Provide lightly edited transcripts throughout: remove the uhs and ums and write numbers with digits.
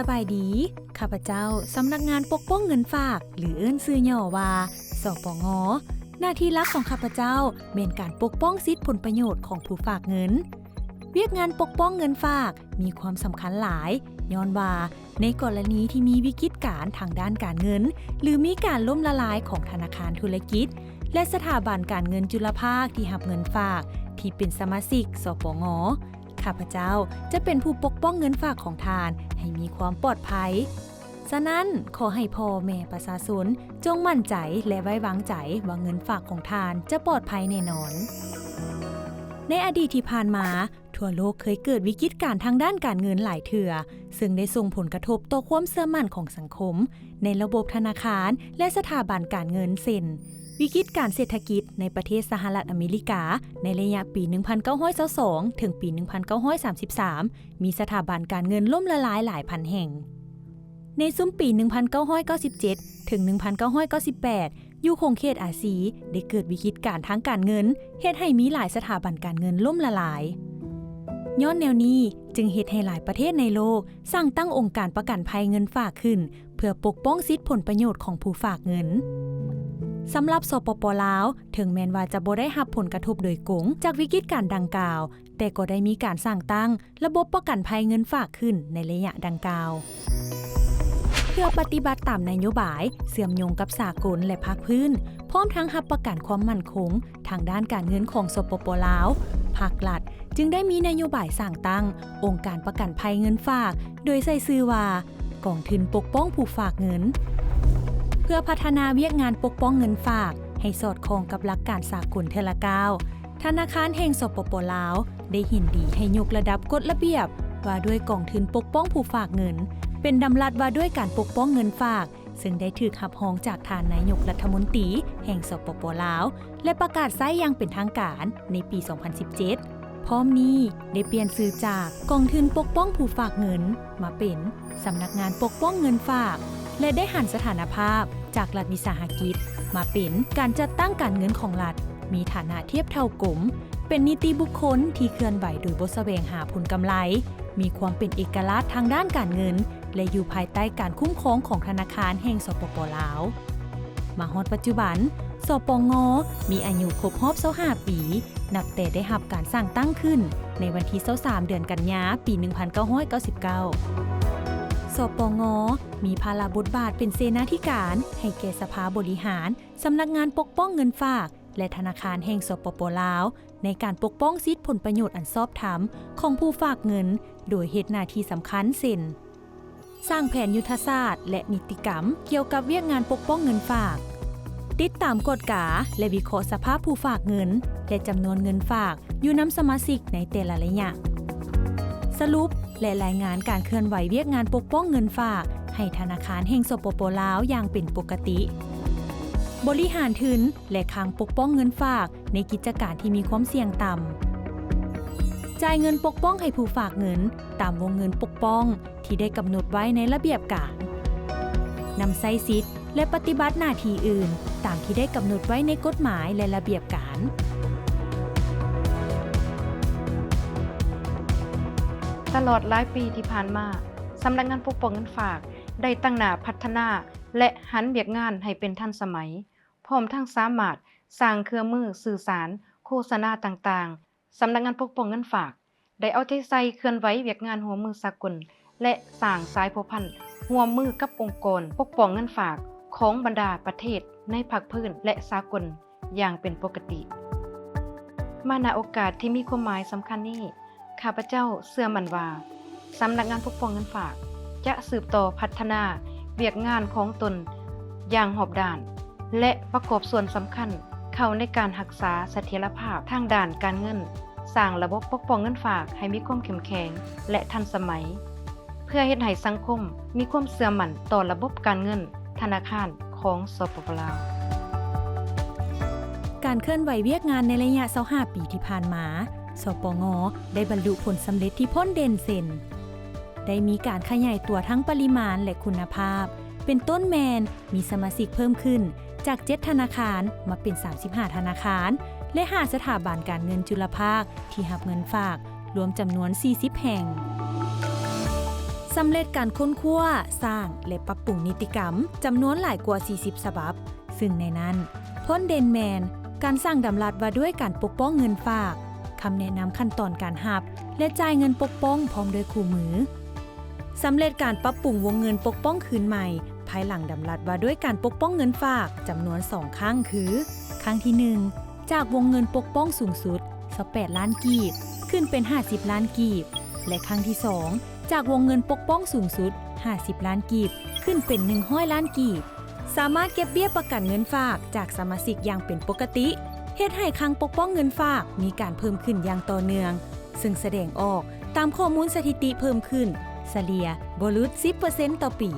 สบายดีข้าพเจ้าสำนักงานปกป้องเงินฝากหรือเอิ้นชื่อย่อว่าสปง.หน้าที่หลักของข้าพเจ้าเป็นการปกป้องสิทธิผลประโยชน์ของผู้ฝากเงินเวียกงานปกป้องเงินฝากมีความสำคัญหลายย้อนว่าในกรณีที่มีวิกฤตการณ์ทางด้านการเงินหรือมีการล่มละลายของธนาคารธุรกิจและสถาบันการเงินจุลภาคที่รับเงินฝากที่เป็นสมาชิกสปง.ข้าพเจ้าจะเป็นผู้ปกป้องเงินฝากของทานให้มีความปลอดภัยฉะนั้นขอให้พ่อแม่ประชาชนจงมั่นใจและไว้วางใจว่าเงินฝากของทานจะปลอดภัยแน่นอนในอดีตที่ผ่านมาทั่วโลกเคยเกิดวิกฤตการณ์ทางด้านการเงินหลายเทื่อซึ่งได้ส่งผลกระทบต่อความเชื่อมั่นของสังคมในระบบธนาคารและสถาบันการเงินเช่นวิกฤตการเศรษฐกิจในประเทศสหรัฐอเมริกาในระยะปี 1922 ถึงปี 1933 มีสถาบันการเงินล่มละลายหลายพันแห่งในซุ้มปี 1997 ถึง 1998 อยู่คงเขตอาซีได้เกิดวิกฤตการณ์ทางการเงินเฮ็ดให้มีหลายสถาบันการเงินล่มละลายย้อนแนวนี้จึงเฮ็ดให้หลายประเทศในโลกสร้างตั้งองค์การประกันภัยเงินฝากขึ้นเพื่อปกป้องสิทธิผลประโยชน์ของผู้ฝากเงินสำหรับสปป.ลาวถึงแม้นว่าจะบ่ได้รับผลกระทบโดยกงจากวิกฤตการณ์ดังกล่าวแต่ก็ได้มีการสร้างตั้งระบบประกันภัยเงินฝากขึ้นในระยะดังกล่าวเพื่อปฏิบัติตามนโยบายเชื่อมโยงกับสากลและภาคพื้นพร้อมทั้งรับประกันความมั่นคงทางด้านการเงินของสปป.ลาวภาครัฐจึงได้มีนโยบายสร้างตั้งองค์การประกันภัยเงินฝากโดยใช้ชื่อว่ากองทุนปกป้องผู้ฝากเงินเพื่อพัฒนาเวียกงานปกป้องเงินฝากให้สอดคล้องกับหลักการสากลเทอละก้าวธนาคารแห่งสปป.ลาวได้ยินดีให้ยกระดับกฎระเบียบว่าด้วยกองทุนปกป้องผู้ฝากเงินเป็นดำรัสว่าด้วยการปกป้องเงินฝากซึ่งได้ถูกรับรองจากท่านนายกรัฐมนตรีแห่งสปป.ลาวและประกาศใช้อย่างเป็นทางการในปี 2017 พร้อมนี้ได้เปลี่ยนชื่อจากกองทุนปกป้องผู้ฝากเงินมาเป็นสำนักงานปกป้องเงินฝากและได้หันสถานภาพจากรัฐวิสาหกิจมาเป็นการจัดตั้งการเงินของรัฐมีฐานะเทียบเท่ากรมเป็นนิติบุคคลที่เคลื่อนไหวโดยบ่แสวงหาผลกำไรมีความเป็นเอกลักษณ์ทางด้านการเงินและอยู่ภายใต้การคุ้มครองของธนาคารแห่งสปป.ลาวมาฮอดปัจจุบันสปง.มีอายุครบรอบ25 ปีนับแต่ได้รับการสร้างตั้งขึ้นในวันที่23 เดือนกันยายนปี 1999 สปง.มีภาระบทบาทเป็นเสนาธิการให้แก่สภาบริหารสำนักงานปกป้องเงินฝากและธนาคารแห่งสปป.ลาวในการปกป้องสิทธิผลประโยชน์อันชอบธรรมของผู้ฝากเงินโดยเฮ็ดหน้าที่สำคัญเช่นสร้างแผนยุทธศาสตร์และนิติกรรมเกี่ยวกับเวียกงานปกป้องเงินฝากติดตามกฎกาและวิเคราะห์สภาพผู้ฝากเงินและจำนวนเงินฝากอยู่นำสมาชิกในแต่ละระยะสรุปและรายงานการเคลื่อนไหวเวียกงานปกป้องเงินฝากให้ธนาคารแห่งสปป.ลาวอย่างเป็นปกติบริหารทุนและคลังปกป้องเงินฝากในกิจการที่มีความเสี่ยงต่ำจ่ายเงินปกป้องให้ผู้ฝากเงินตามวงเงินปกป้องที่ได้กำหนดไว้ในระเบียบการนำใช้สิทธิ์และปฏิบัติหน้าที่อื่นตามที่ได้กำหนดไว้ในกฎหมายและระเบียบการตลอดหลายปีที่ผ่านมาสำนักงานปกป้องเงินฝากได้ตั้งหน้าพัฒนาและหันเวียกงานให้เป็นทันสมัยพร้อมทั้งสามารถสร้างเครื่องมือสื่อสารโฆษณาต่างๆสำนักงานปกป้องเงินฝากได้เอาใจใส่เคลื่อนไหวเวียกงานหัวมือสากลและสร้างสายพัวพันธุ์ร่วมมือกับองค์กรปกป้องเงินฝากของบรรดาประเทศในภาคพื้นและสากลอย่างเป็นปกติมาณโอกาสที่มีความหมายสำคัญนี้ข้าพเจ้าเชื่อมั่นว่าสำนักงานปกป้องเงินฝากจะสืบต่อพัฒนาเวียกงานของตนอย่างรอบด้านและประกอบส่วนสำคัญเข้าในการรักษาเสถียรภาพทางด้านการเงินสร้างระบบปกป้องเงินฝากให้มีความเข้มแข็งและทันสมัยเพื่อเฮ็ดให้สังคมมีความเชื่อมั่นต่อระบบการเงินธนาคารของสปป.ลาวการเคลื่อนไหวเวียกงานในระยะ25 ปีที่ผ่านมาสปง.ได้บรรลุผลสำเร็จที่พ้นเด่นเด่นได้มีการขยายตัวทั้งปริมาณและคุณภาพเป็นต้นแมนมีสมาชิกเพิ่มขึ้นจาก7ธนาคารมาเป็น35ธนาคารและ5สถาบันการเงินจุลภาคที่รับเงินฝากรวมจำนวน40แห่ง สำเร็จการค้นคว้าสร้างและปรับปรุงนิติกรรมจำนวนหลายกว่า 40 ฉบับ ซึ่งในนั้นพ้นเดนแมนการสร้างดำรัสว่าด้วยการปกป้องเงินฝากคำแนะนำขั้นตอนการหับและจ่ายเงินปกป้องพร้อมด้วยคู่มือสำเร็จการปรับปรุงวงเงินปกป้องคืนใหม่ภายหลังดำรัสว่าด้วยการปกป้องเงินฝากจำนวน2ครั้งคือครั้งที่ 1จากวงเงินปกป้องสูงสุด28ล้านกีบขึ้นเป็น50ล้านกีบและครั้งที่2จากวงเงินปกป้องสูงสุด50ล้านกีบขึ้นเป็น100ล้านกีบสามารถเก็บเบี้ยประกันเงินฝากจากสมาชิกอย่างเป็นปกติเฮ็ดให้คลังปกป้องเงินฝากมีการเพิ่มขึ้นอย่างต่อเนื่องซึ่งแสดงออกตามข้อมูลสถิติเพิ่มขึ้นเฉลี่ยบ่รุด 10% ต่อปี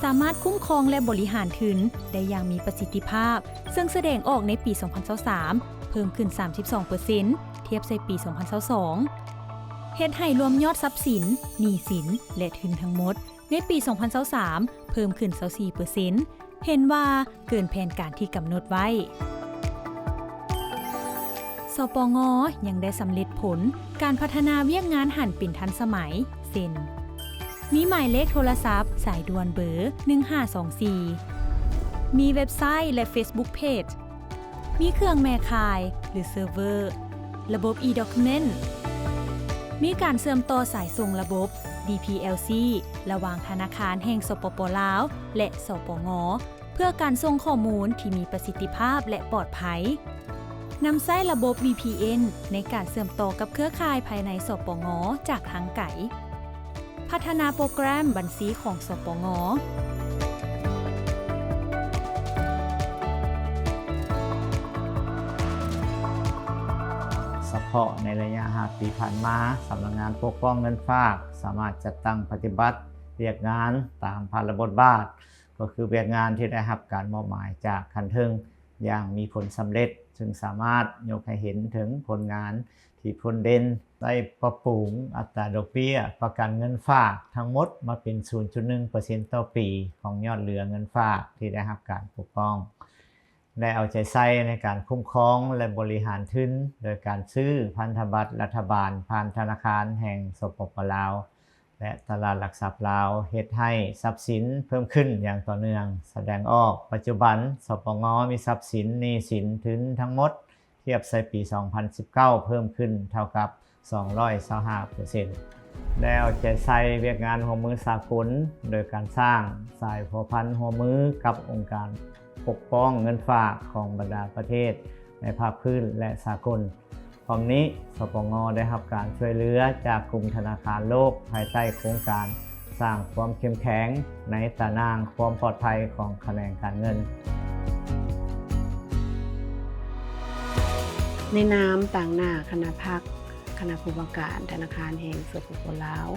สามารถคุ้มครองและบริหารทุนได้อย่างมีประสิทธิภาพซึ่งแสดงออกในปี 2023 เพิ่มขึ้น 32% เทียบใส่ปี 2022 เฮ็ดให้รวมยอดทรัพย์สินหนี้สินและทุนทั้งหมดในปี 2023 เพิ่มขึ้น 24% เห็นว่าเกินแผนการที่กำหนดไว้สปง.ยังได้สำเร็จผลการพัฒนาเวียกงานหันเป็นทันสมัยเช่นมีหมายเลขโทรศัพท์สายด่วนเบอร์ 1524 มีเว็บไซต์และ Facebook Page มีเครื่องแม่ข่ายหรือเซิร์ฟเวอร์ระบบ e-document มีการเชื่อมต่อสายส่งระบบ DPLC ระหว่างธนาคารแห่งสปป.ลาวและสปง.เพื่อการส่งข้อมูลที่มีประสิทธิภาพและปลอดภัยนำใช้ระบบ VPN ในการเชื่อมต่อกับเครือข่ายภายในสปง.จากทางไกลพัฒนาโปรแกรมบัญชีของสปง.เฉพาะในระยะ5 ปีผ่านมาสำนักงานปกป้องเงินฝากสามารถจัดตั้งปฏิบัติเรียกงานตามพาระบทบาทก็คือเรียกงานที่ได้รับการมอบหมายจากคันเทิงอย่างมีผลสำเร็จซึ่งสามารถยกให้เห็นถึงผลงานที่พ้นเด่นได้ปรับปรุงอัตราดอกเบี้ยประกันเงินฝากทั้งหมดมาเป็น 0.1% ต่อปีของยอดเหลือเงินฝากที่ได้รับการปกป้องได้เอาใจใส่ในการคุ้มครองและบริหารทุนโดยการซื้อพันธบัตรรัฐบาลผ่านธนาคารแห่งสปป.ลาวและตลาดหลักทรัพย์ลาวเฮ็ดให้ทรัพย์สินเพิ่มขึ้นอย่างต่อเนื่องแสดงออกปัจจุบันสปง.มีทรัพย์สินหนี้สินทุนทั้งหมดเทียบใส่ปี 2019 เพิ่มขึ้นเท่ากับ 225% ได้เอาใจใส่เวียกงานหัวมือสากลโดยการสร้างสายพัวพันหัวมือกับองค์การปกป้องเงินฝากของบรรดาประเทศในภาคพื้นและสากลพร้อมนี้สปง.ได้รับการช่วยเหลือจากกลุ่มธนาคารโลกภายใต้โครงการสร้างความเข้มแข็งในตารางความปลอดภัยของแขนงการเงินในนามต่างหน้าคณะพักคณะผู้ว่าการธนาคารแห่งสปป.ลาว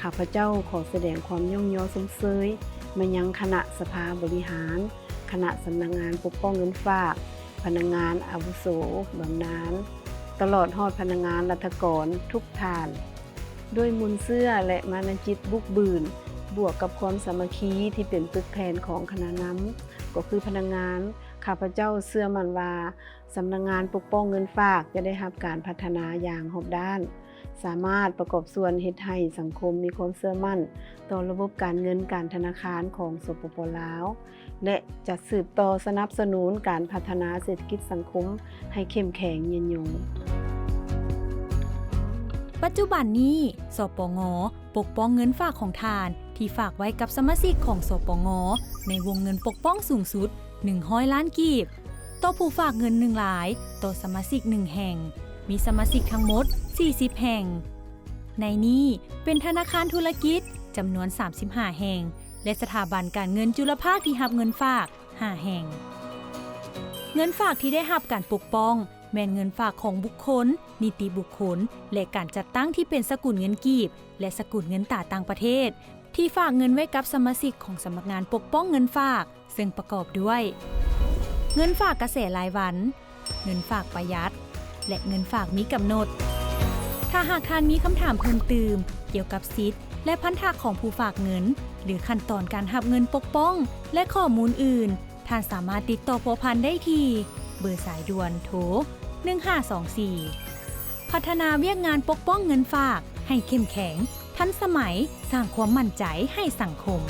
ข้าพเจ้าขอแสดงความย่องยอสมเสยมายังคณะสภาบริหารคณะสำนักงานปกป้องเงินฝากพนักงานอาวุโสบำนาญตลอดฮอดพนักงานรัฐกรทุกท่านด้วยมุนเสื้อและมานะจิตบุกบืนบวกกับความสามัคคีที่เป็นตึกแทนของคณะน้ำก็คือพนักงานข้าพเจ้าเชื่อมั่นว่าสำนักงานปกป้องเงินฝากจะได้รับการพัฒนาอย่างรอบด้านสามารถประกอบส่วนเฮ็ดให้สังคมมีความเชื่อมั่นต่อระบบการเงินการธนาคารของสปป.ลาวและจะสืบต่อสนับสนุนการพัฒนาเศรษฐกิจสังคมให้เข้มแข็งยืนยงปัจจุบันนี้สปง.ปกป้องเงินฝากของทานที่ฝากไว้กับสมาชิกของสปง.ในวงเงินปกป้องสูงสุด100ล้านกีบต่อผู้ฝากเงิน1หลายต่อสมาชิก1แห่งมีสมาชิกทั้งหมด40แห่งในนี้เป็นธนาคารธุรกิจจำนวน35แห่งและสถาบันการเงินจุลภาคที่รับเงินฝาก5แห่งเงินฝากที่ได้รับการปกป้องแม่นเงินฝากของบุคคลนิติบุคคลและการจัดตั้งที่เป็นสกุลเงินกีบและสกุลเงินตราต่างประเทศที่ฝากเงินไว้กับสมาชิกของสำนักงานปกป้องเงินฝากซึ่งประกอบด้วยเงินฝากกระแสรายวันเงินฝากประหยัดและเงินฝากมีกำหนดถ้าหากท่านมีคำถามเพิ่มเติมเกี่ยวกับสิทธิ์และพันธะของผู้ฝากเงินหรือขั้นตอนการรับเงินปกป้องและข้อมูลอื่นท่านสามารถติดต่อพัวพันได้ที่เบอร์สายด่วนโทร1524พัฒนาเวียกงานปกป้องเงินฝากให้เข้มแข็ง ทันสมัยสร้างความมั่นใจให้สังคม